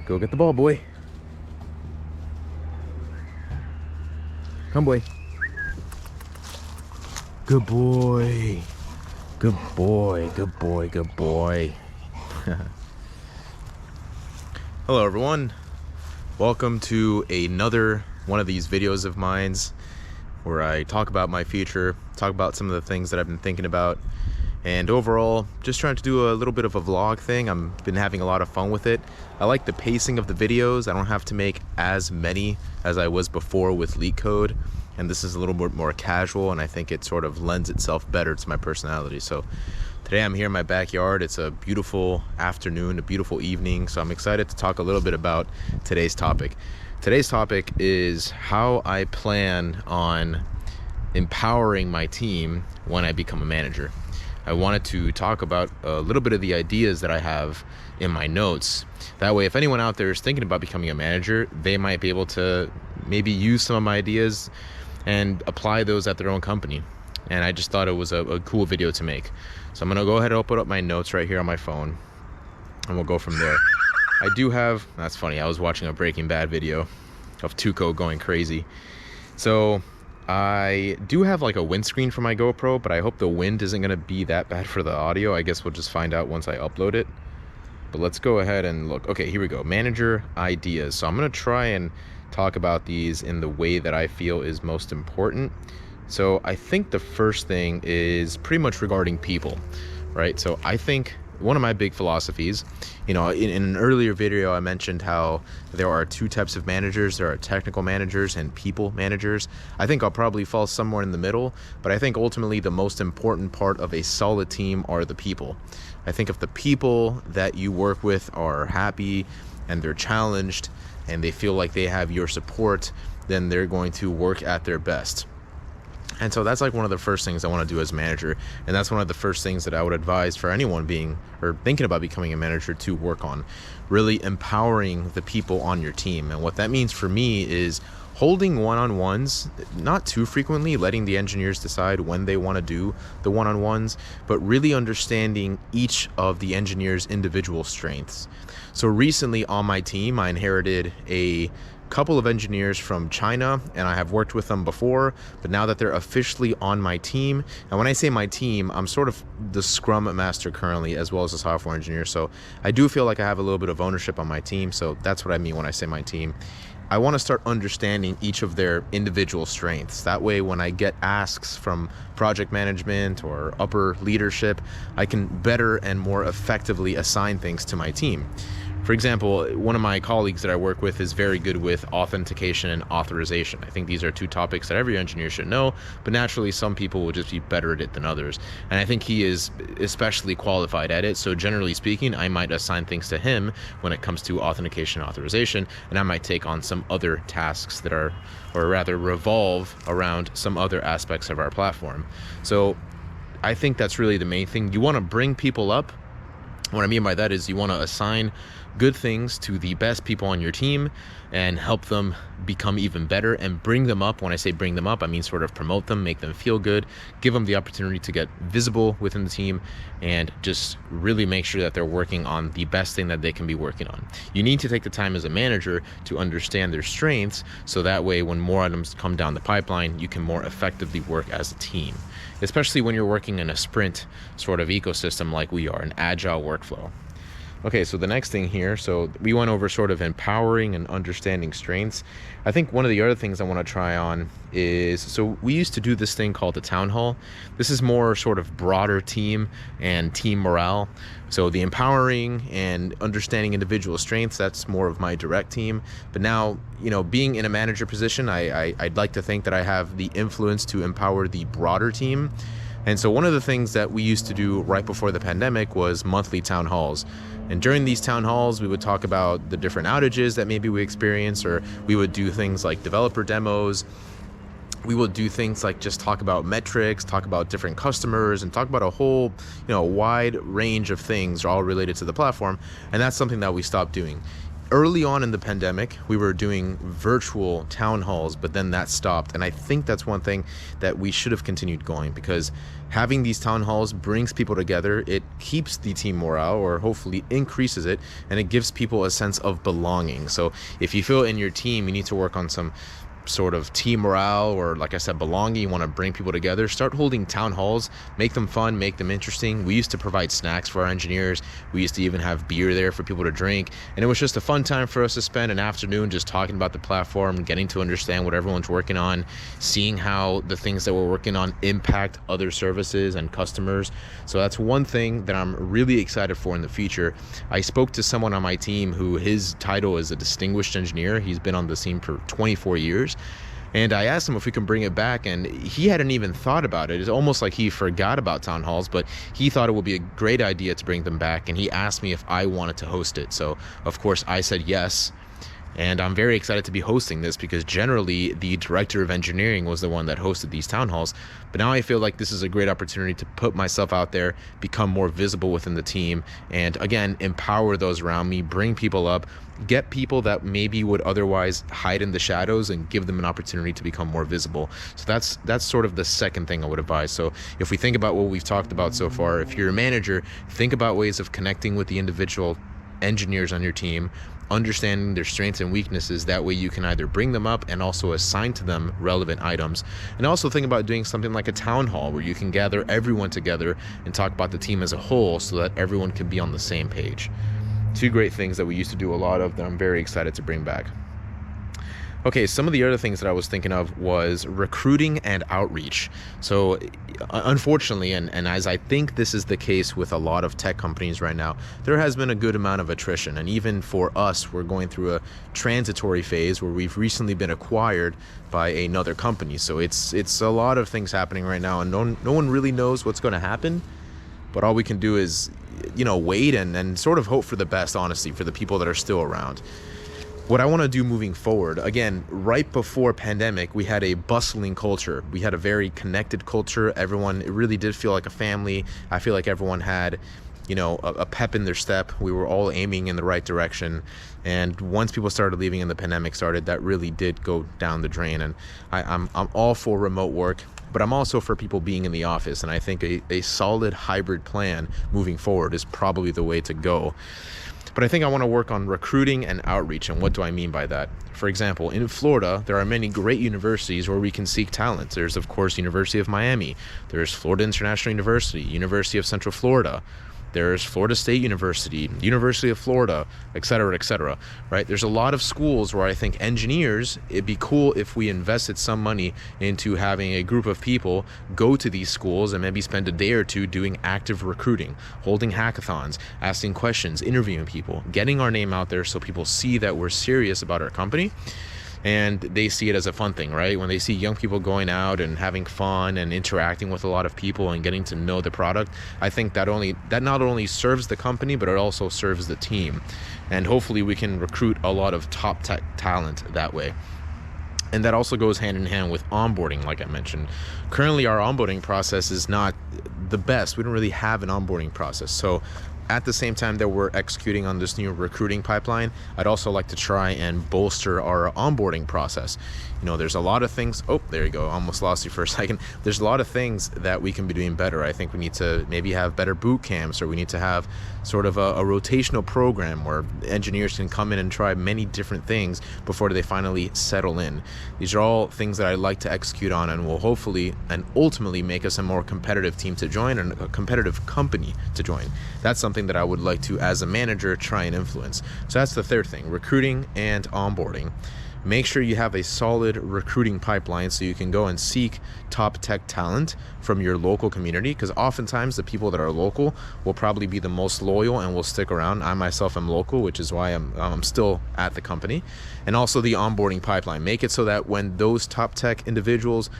Go get the ball, boy. Come, boy. Good boy. Good boy. Good boy. Good boy. Hello, everyone. Welcome to another one of these videos of mine where I talk about my future, talk about some of the things that I've been thinking about, and overall just trying to do a little bit of a vlog thing. I've been having a lot of fun with it. I like the pacing of the videos. I don't have to make as many as I was before with LeetCode, and this is a little bit more casual, and I think it sort of lends itself better to my personality. So today I'm here in my backyard. It's a beautiful afternoon, a beautiful evening, so I'm excited to talk a little bit about today's topic. Today's topic is how I plan on empowering my team when I become a manager. I wanted to talk about a little bit of the ideas that I have in my notes. That way, if anyone out there is thinking about becoming a manager, they might be able to maybe use some of my ideas and apply those at their own company. And I just thought it was a cool video to make. So I'm gonna go ahead and open up my notes right here on my phone, and we'll go from there. I do have, that's funny, I was watching a Breaking Bad video of Tuco going crazy. So I do have like a windscreen for my GoPro, but I hope the wind isn't gonna be that bad for the audio. I guess we'll just find out once I upload it. But let's go ahead and look. Okay, here we go. Manager ideas. So I'm gonna try and talk about these in the way that I feel is most important. So I think the first thing is pretty much regarding people, right? So I think one of my big philosophies, you know, in an earlier video, I mentioned how there are two types of managers. There are technical managers and people managers. I think I'll probably fall somewhere in the middle, but I think ultimately the most important part of a solid team are the people. I think if the people that you work with are happy and they're challenged and they feel like they have your support, then they're going to work at their best. And so that's like one of the first things I want to do as a manager. And that's one of the first things that I would advise for anyone being or thinking about becoming a manager to work on, really empowering the people on your team. And what that means for me is holding one-on-ones, not too frequently, letting the engineers decide when they want to do the one-on-ones, but really understanding each of the engineers' individual strengths. So recently on my team, I inherited a couple of engineers from China, and I have worked with them before, but now that they're officially on my team, and when I say my team, I'm sort of the Scrum Master currently as well as a software engineer, so I do feel like I have a little bit of ownership on my team. So that's what I mean when I say my team. I want to start understanding each of their individual strengths. That way, when I get asks from project management or upper leadership, I can better and more effectively assign things to my team. For example, one of my colleagues that I work with is very good with authentication and authorization. I think these are two topics that every engineer should know, but naturally some people will just be better at it than others. And I think he is especially qualified at it. So generally speaking, I might assign things to him when it comes to authentication and authorization, and I might take on some other tasks that are, or rather revolve around some other aspects of our platform. So I think that's really the main thing. You want to bring people up. What I mean by that is you want to assign good things to the best people on your team and help them become even better and bring them up. When I say bring them up, I mean sort of promote them, make them feel good, give them the opportunity to get visible within the team, and just really make sure that they're working on the best thing that they can be working on. You need to take the time as a manager to understand their strengths, so that way when more items come down the pipeline, you can more effectively work as a team, especially when you're working in a sprint sort of ecosystem like we are, an agile workflow. Okay, so the next thing here, so we went over sort of empowering and understanding strengths. I think one of the other things I want to try on is, so we used to do this thing called the town hall. This is more sort of broader team and team morale. So the empowering and understanding individual strengths, that's more of my direct team. But now, you know, being in a manager position, I'd like to think that I have the influence to empower the broader team. And so one of the things that we used to do right before the pandemic was monthly town halls. And during these town halls, we would talk about the different outages that maybe we experienced, or we would do things like developer demos. We would do things like just talk about metrics, talk about different customers, and talk about a whole, wide range of things all related to the platform. And that's something that we stopped doing. early on in the pandemic, we were doing virtual town halls, but then that stopped. And I think that's one thing that we should have continued going, because having these town halls brings people together. It keeps the team morale, or hopefully increases it, and it gives people a sense of belonging. So if you feel in your team you need to work on some sort of team morale, or like I said, belonging, you want to bring people together, start holding town halls, make them fun, make them interesting. We used to provide snacks for our engineers. We used to even have beer there for people to drink, and it was just a fun time for us to spend an afternoon just talking about the platform, getting to understand what everyone's working on, seeing how the things that we're working on impact other services and customers. So that's one thing that I'm really excited for in the future. I spoke to someone on my team who his title is a distinguished engineer. He's been on the scene for 24 years. And I asked him if we can bring it back, and he hadn't even thought about it. It's almost like he forgot about town halls, but he thought it would be a great idea to bring them back, and he asked me if I wanted to host it. So of course I said yes. And I'm very excited to be hosting this, because generally the director of engineering was the one that hosted these town halls. But now I feel like this is a great opportunity to put myself out there, become more visible within the team, and again, empower those around me, bring people up, get people that maybe would otherwise hide in the shadows, and give them an opportunity to become more visible. So that's sort of the second thing I would advise. So if we think about what we've talked about so far, if you're a manager, think about ways of connecting with the individual engineers on your team, understanding their strengths and weaknesses. That way you can either bring them up and also assign to them relevant items. And also think about doing something like a town hall, where you can gather everyone together and talk about the team as a whole, so that everyone can be on the same page. Two great things that we used to do a lot of that I'm very excited to bring back. Okay, some of the other things that I was thinking of was recruiting and outreach. So unfortunately, and as I think this is the case with a lot of tech companies right now, there has been a good amount of attrition. And even for us, we're going through a transitory phase where we've recently been acquired by another company. So it's a lot of things happening right now, and no one really knows what's going to happen. But all we can do is, wait and sort of hope for the best, honestly, for the people that are still around. What I want to do moving forward, again, right before pandemic, we had a bustling culture. We had a very connected culture. Everyone, it really did feel like a family. I feel like everyone had, a pep in their step. We were all aiming in the right direction. And once people started leaving and the pandemic started, that really did go down the drain. And I'm all for remote work, but I'm also for people being in the office. And I think a solid hybrid plan moving forward is probably the way to go. But I think I want to work on recruiting and outreach. And what do I mean by that? For example, in Florida, there are many great universities where we can seek talent. There's, of course, University of Miami. There's Florida International University, University of Central Florida. There's Florida State University, University of Florida, et cetera, right? There's a lot of schools where I think engineers, it'd be cool if we invested some money into having a group of people go to these schools and maybe spend a day or two doing active recruiting, holding hackathons, asking questions, interviewing people, getting our name out there so people see that we're serious about our company. And they see it as a fun thing, right? When they see young people going out and having fun and interacting with a lot of people and getting to know the product, I think that not only serves the company, but it also serves the team. And hopefully we can recruit a lot of top tech talent that way. And that also goes hand in hand with onboarding, like I mentioned. Currently, our onboarding process is not the best. We don't really have an onboarding process. So at the same time that we're executing on this new recruiting pipeline, I'd also like to try and bolster our onboarding process. There's a lot of things. Oh, there you go. Almost lost you for a second. There's a lot of things that we can be doing better. I think we need to maybe have better boot camps, or we need to have sort of a rotational program where engineers can come in and try many different things before they finally settle in. These are all things that I'd like to execute on, and will hopefully and ultimately make us a more competitive team to join and a competitive company to join. That's something that I would like to, as a manager, try and influence. So that's the third thing, recruiting and onboarding. Make sure you have a solid recruiting pipeline so you can go and seek top tech talent from your local community, because oftentimes the people that are local will probably be the most loyal and will stick around. I myself am local, which is why I'm still at the company. And also the onboarding pipeline. Make it so that when those top talent individuals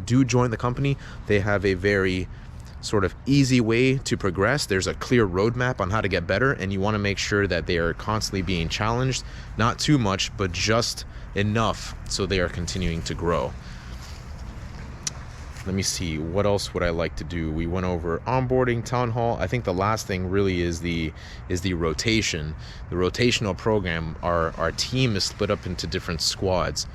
do join the company, they have a very sort of easy way to progress. There's a clear roadmap on how to get better, and you want to make sure that they are constantly being challenged, not too much, but just enough so they are continuing to grow. let me see, what else would I like to do? We went over onboarding, town hall. I think the last thing really is the rotation. The rotational program, our team is split up into different squads.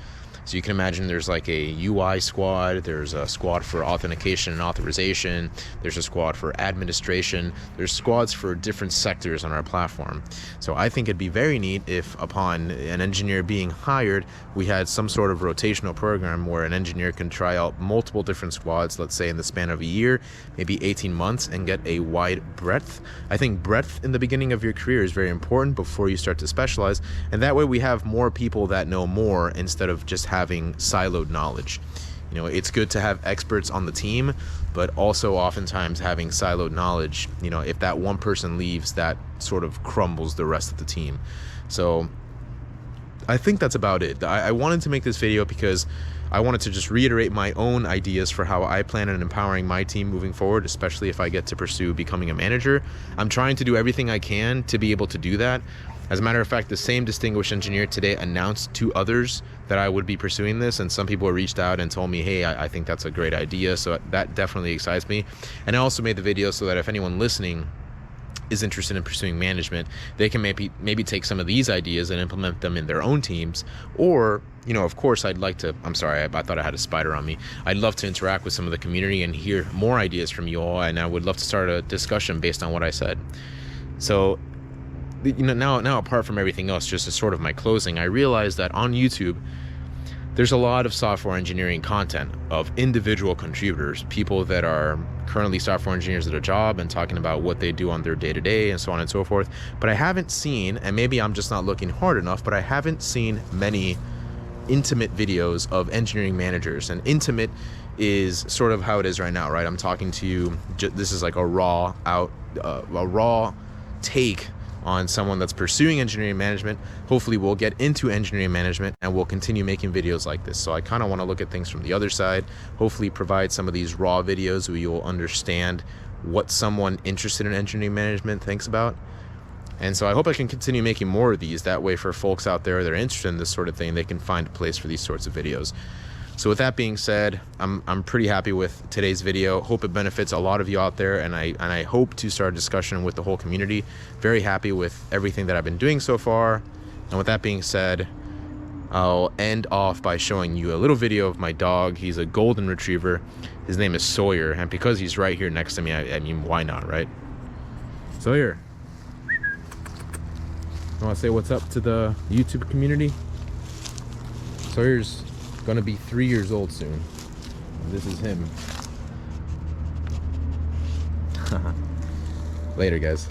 So you can imagine there's like a UI squad, there's a squad for authentication and authorization, there's a squad for administration, there's squads for different sectors on our platform. So I think it'd be very neat if upon an engineer being hired, we had some sort of rotational program where an engineer can try out multiple different squads, let's say in the span of a year, maybe 18 months, and get a wide breadth. I think breadth in the beginning of your career is very important before you start to specialize, and that way we have more people that know more instead of just having siloed knowledge. You know, it's good to have experts on the team, but also oftentimes having siloed knowledge, you know, if that one person leaves, that sort of crumbles the rest of the team. So I think that's about it. I wanted to make this video because I wanted to just reiterate my own ideas for how I plan on empowering my team moving forward, especially if I get to pursue becoming a manager. I'm trying to do everything I can to be able to do that. As a matter of fact, the same distinguished engineer today announced to others that I would be pursuing this, and some people reached out and told me, hey, I think that's a great idea. So that definitely excites me. And I also made the video so that if anyone listening is interested in pursuing management, they can maybe take some of these ideas and implement them in their own teams. Or, you know, of course, I'd like to, I'm sorry, I thought I had a spider on me. I'd love to interact with some of the community and hear more ideas from you all, and I would love to start a discussion based on what I said. So, you know, now apart from everything else, just as sort of my closing, I realized that on YouTube, there's a lot of software engineering content of individual contributors, people that are currently software engineers at a job and talking about what they do on their day-to-day and so on and so forth. But I haven't seen, and maybe I'm just not looking hard enough, but I haven't seen many intimate videos of engineering managers. And intimate is sort of how it is right now, right? I'm talking to you, this is like a raw take on someone that's pursuing engineering management. Hopefully we'll get into engineering management and we'll continue making videos like this. So I kind of want to look at things from the other side, hopefully provide some of these raw videos where you'll understand what someone interested in engineering management thinks about. And so I hope I can continue making more of these. That way for folks out there that are interested in this sort of thing, they can find a place for these sorts of videos. So with that being said, I'm pretty happy with today's video. Hope it benefits a lot of you out there, and I hope to start a discussion with the whole community. Very happy with everything that I've been doing so far. And with that being said, I'll end off by showing you a little video of my dog. He's a golden retriever. His name is Sawyer, and because he's right here next to me, I mean, why not, right? Sawyer, you want to say what's up to the YouTube community? Sawyer's gonna be 3 years old soon. This is him. Later, guys.